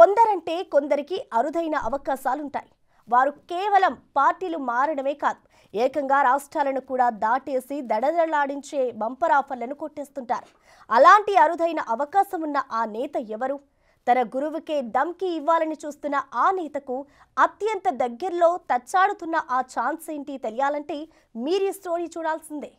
కొందరంటే కొందరికి అరుదైన అవకాశాలుంటాయి. వారు కేవలం పార్టీలు మారడమే కాదు, ఏకంగా రాష్ట్రాలను కూడా దాటేసి దడదడలాడించే బంపర్ ఆఫర్లను కొట్టేస్తుంటారు. అలాంటి అరుదైన అవకాశం ఉన్న ఆ నేత ఎవరు? తన గురువుకే దమ్కి ఇవ్వాలని చూస్తున్న ఆ నేతకు అత్యంత దగ్గరలో తచ్చాడుతున్న ఆ ఛాన్స్ ఏంటి తెలియాలంటే మీరు ఈ స్టోరీ చూడాల్సిందే.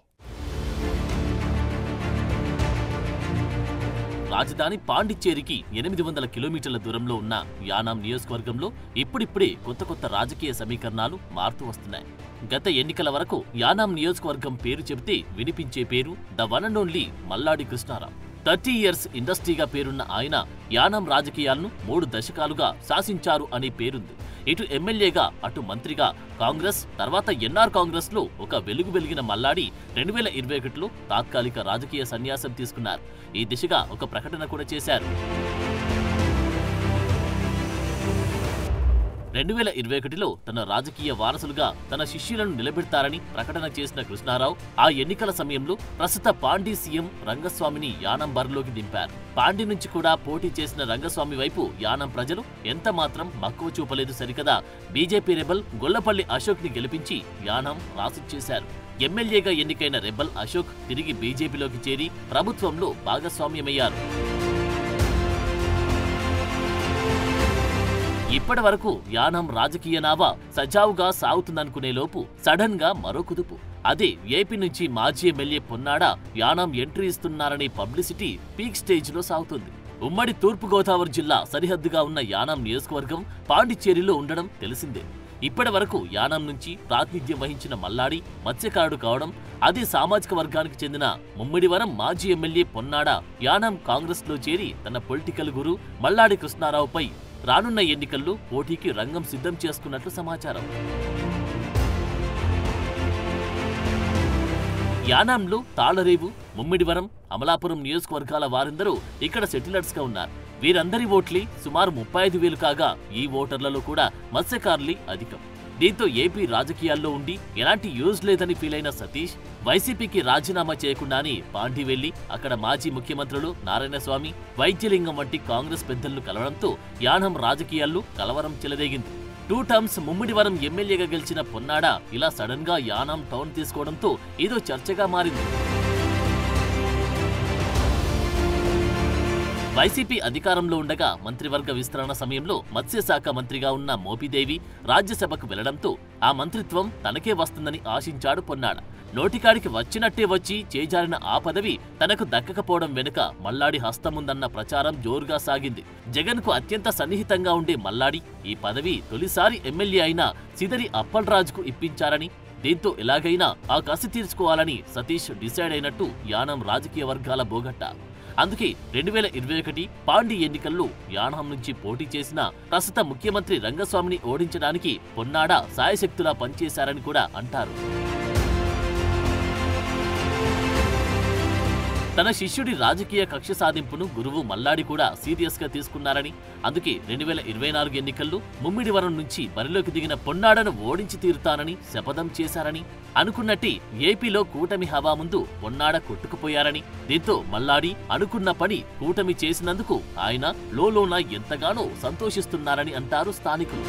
రాజధాని పాండిచ్చేరికి 800 కిలోమీటర్ల దూరంలో ఉన్న యానాం నియోజకవర్గంలో ఇప్పుడిప్పుడే కొత్త రాజకీయ సమీకరణాలు మారుతూ వస్తున్నాయి. గత ఎన్నికల వరకు యానాం నియోజకవర్గం పేరు చెబితే వినిపించే పేరు the one and only Malladi Krishna Rao. 30 years ఇండస్ట్రీగా పేరున్న ఆయన యానాం రాజకీయాలను 3 దశకాలుగా శాసించారు అనే పేరుంది. ఇటు ఎమ్మెల్యేగా అటు మంత్రిగా కాంగ్రెస్ తర్వాత ఎన్ఆర్ కాంగ్రెస్ లో ఒక వెలుగు వెలిగిన మల్లాడి 2021లో తాత్కాలిక రాజకీయ సన్యాసం తీసుకున్నారు. ఈ దిశగా ఒక ప్రకటన కూడా చేశారు. 2021లో తన రాజకీయ వారసులుగా తన శిష్యులను నిలబెడతారని ప్రకటన చేసిన కృష్ణారావు ఆ ఎన్నికల సమయంలో ప్రస్తుత పాండి సీఎం రంగస్వామిని యానాం బరిలోకి దింపారు. పాండి నుంచి కూడా పోటీ చేసిన రంగస్వామి వైపు యానాం ప్రజలు ఎంత మాత్రం మక్కువ చూపలేదు సరికదా, బీజేపీ రెబల్ గొల్లపల్లి అశోక్ ని గెలిపించి యానాం రాసిచ్చేశారు. ఎమ్మెల్యేగా ఎన్నికైన రెబల్ అశోక్ తిరిగి బీజేపీలోకి చేరి ప్రభుత్వంలో భాగస్వామ్యమయ్యారు. ఇప్పటి వరకు యానాం రాజకీయ నావ సజావుగా సాగుతుందనుకునే లోపు సడన్ గా మరో కుదుపు. అదే ఏపీ నుంచి మాజీ ఎమ్మెల్యే పొన్నాడ యానాం ఎంట్రీ ఇస్తున్నారనే పబ్లిసిటీ పీక్ స్టేజ్ లో సాగుతుంది. ఉమ్మడి తూర్పుగోదావరి జిల్లా సరిహద్దుగా ఉన్న యానాం నియోజకవర్గం పాండిచ్చేరిలో ఉండడం తెలిసిందే. ఇప్పటి వరకు యానాం నుంచి ప్రాతినిధ్యం వహించిన మల్లాడి మత్స్యకారుడు కావడం, అదే సామాజిక వర్గానికి చెందిన ముమ్మిడివరం మాజీ ఎమ్మెల్యే పొన్నాడ యానాం కాంగ్రెస్ లో చేరి తన పొలిటికల్ గురు మల్లాడి కృష్ణారావుపై రానున్న ఎన్నికల్లో పోటీకి రంగం సిద్ధం చేసుకున్నట్లు సమాచారం. యానాంలో తాళరేవు, ముమ్మిడివరం, అమలాపురం నియోజకవర్గాల వారందరూ ఇక్కడ సెటిలర్స్ గా ఉన్నారు. వీరందరి ఓట్లే సుమారు 35,000 కాగా ఈ ఓటర్లలో కూడా మత్స్యకారులే అధికం. దీంతో ఏపీ రాజకీయాల్లో ఉండి ఎలాంటి యూజ్ లేదని ఫీలైన సతీష్ వైసీపీకి రాజీనామా చేయకుండానే పాండి వెళ్లి అక్కడ మాజీ ముఖ్యమంత్రులు నారాయణస్వామి, వైద్యలింగం వంటి కాంగ్రెస్ పెద్దలను కలవడంతో యానాం రాజకీయాల్లో కలవరం చెలరేగింది. 2 టర్మ్స్ ముమ్మిడివరం ఎమ్మెల్యేగా గెలిచిన పొన్నాడ ఇలా సడన్ గా యానాం టౌన్ తీసుకోవడంతో ఏదో చర్చగా మారింది. వైసీపీ అధికారంలో ఉండగా మంత్రివర్గ విస్తరణ సమయంలో మత్స్యశాఖ మంత్రిగా ఉన్న మోపిదేవి రాజ్యసభకు వెళ్లడంతో ఆ మంత్రిత్వం తనకే వస్తుందని ఆశించాడు పొన్నాడ. నోటికాడికి వచ్చినట్టే వచ్చి చేజారిన ఆ పదవి తనకు దక్కకపోవడం వెనుక మల్లాడి హస్తముందన్న ప్రచారం జోరుగా సాగింది. జగన్ కు అత్యంత సన్నిహితంగా ఉండే మల్లాడి ఈ పదవి తొలిసారి ఎమ్మెల్యే అయిన సిదరి అప్పల్రాజుకు ఇప్పించారని, దీంతో ఎలాగైనా ఆ కసి తీర్చుకోవాలని సతీష్ డిసైడ్ అయినట్టు యానాం రాజకీయ వర్గాల బోగట్ట. అందుకే 2021 పాండి ఎన్నికల్లో యానాం నుంచి పోటీ చేసిన ప్రస్తుత ముఖ్యమంత్రి రంగస్వామిని ఓడించడానికి పొన్నాడ సాయశక్తులా పనిచేశారని కూడా అంటారు. తన శిష్యుడి రాజకీయ కక్ష సాధింపును గురువు మల్లాడి కూడా సీరియస్ గా తీసుకున్నారని, అందుకే 2024 ఎన్నికల్లో ముమ్మిడివరం నుంచి బరిలోకి దిగిన పొన్నాడను ఓడించి తీరుతానని శపథం చేశారని, అనుకున్నట్టే ఏపీలో కూటమి హవా ముందు పొన్నాడ కొట్టుకుపోయారని, దీంతో మల్లాడి అనుకున్న పని కూటమి చేసినందుకు ఆయన లోలోన ఎంతగానో సంతోషిస్తున్నారని అంటారు స్థానికులు.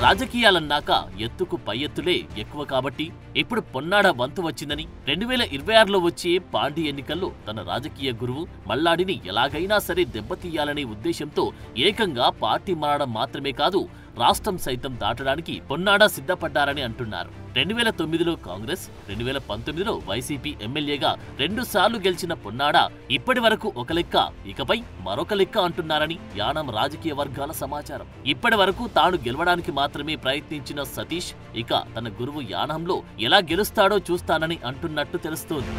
రాజకీయాలన్నాక ఎత్తుకు పై ఎత్తులే ఎక్కువ కాబట్టి ఇప్పుడు పొన్నాడ వంతు వచ్చిందని 2026లో వచ్చే పాండి ఎన్నికల్లో తన రాజకీయ గురువు మల్లాడిని ఎలాగైనా సరే దెబ్బతీయాలనే ఉద్దేశంతో ఏకంగా పార్టీ మారడం మాత్రమే కాదు, రాష్ట్రం సైతం దాటడానికి పొన్నాడ సిద్ధపడ్డారని అంటున్నారు. 2009లో కాంగ్రెస్, 2019లో వైసీపీ ఎమ్మెల్యేగా 2 సార్లు గెలిచిన పొన్నాడ ఇప్పటి వరకు ఒక లెక్క, ఇకపై మరొక లెక్క అంటున్నారని యానాం రాజకీయ వర్గాల సమాచారం. ఇప్పటి వరకు తాను గెలవడానికి మాత్రమే ప్రయత్నించిన సతీష్ ఇక తన గురువు యానాంలో ఎలా గెలుస్తాడో చూస్తానని అంటున్నట్టు తెలుస్తోంది.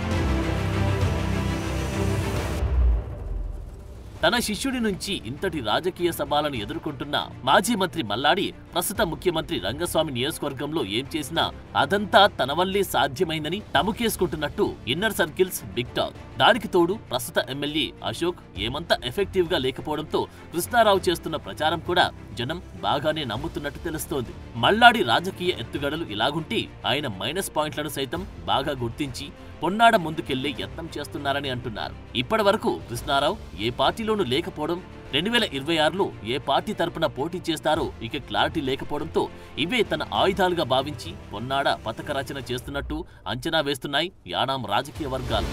తన శిష్యుడి నుంచి ఇంతటి రాజకీయ సవాలను ఎదుర్కొంటున్న మాజీ మంత్రి మల్లాడి ప్రస్తుత ముఖ్యమంత్రి రంగస్వామి నియోజకవర్గంలో ఏం చేసినా అదంతా తన వల్లే సాధ్యమైందని తమకేసుకుంటున్నట్టు ఇన్నర్ సర్కిల్స్ బిగ్ టాక్. దానికి తోడు ప్రస్తుత ఎమ్మెల్యే అశోక్ ఏమంతా ఎఫెక్టివ్ గా లేకపోవడంతో కృష్ణారావు చేస్తున్న ప్రచారం కూడా జనం బాగానే నమ్ముతున్నట్టు తెలుస్తోంది. మల్లాడి రాజకీయ ఎత్తుగడలు ఇలాగుంటే ఆయన మైనస్ పాయింట్లను సైతం బాగా గుర్తించి పొన్నాడ ముందుకెళ్లే యత్నం చేస్తున్నారని అంటున్నారు. ఇప్పటి వరకు కృష్ణారావు ఏ పార్టీలోనూ లేకపోవడం, 2026లో ఏ పార్టీ తరపున పోటీ చేస్తారో ఇక క్లారిటీ లేకపోవడంతో ఇవే తన ఆయుధాలుగా భావించి పొన్నాడ పథక రచన చేస్తున్నట్టు అంచనా వేస్తున్నాయి యానాం రాజకీయ వర్గాలు.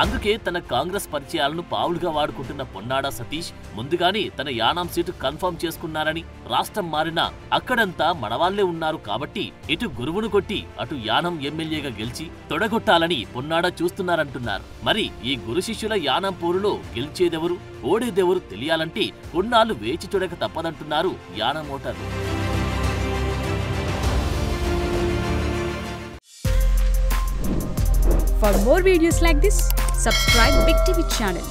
అందుకే తన కాంగ్రెస్ పరిచయాలను పావులుగా వాడుకుంటున్న పొన్నాడ సతీష్ ముందుగానే తన యానాం సీటు కన్ఫర్మ్ చేసుకున్నారని, రాష్ట్రం మారినా అక్కడంతా మనవాళ్లే ఉన్నారు కాబట్టి ఇటు గురువును కొట్టి అటు యానాం ఎమ్మెల్యేగా గెలిచి తొడగొట్టాలని పొన్నాడ చూస్తున్నారంటున్నారు. మరి ఈ గురు శిష్యుల యానాం పోరులో గెలిచేదెవరు, ఓడేదెవరు తెలియాలంటే కొన్నాళ్లు వేచి చూడక తప్పదంటున్నారు యానాం ఓటర్లు. For more videos like this, subscribe Big TV channel.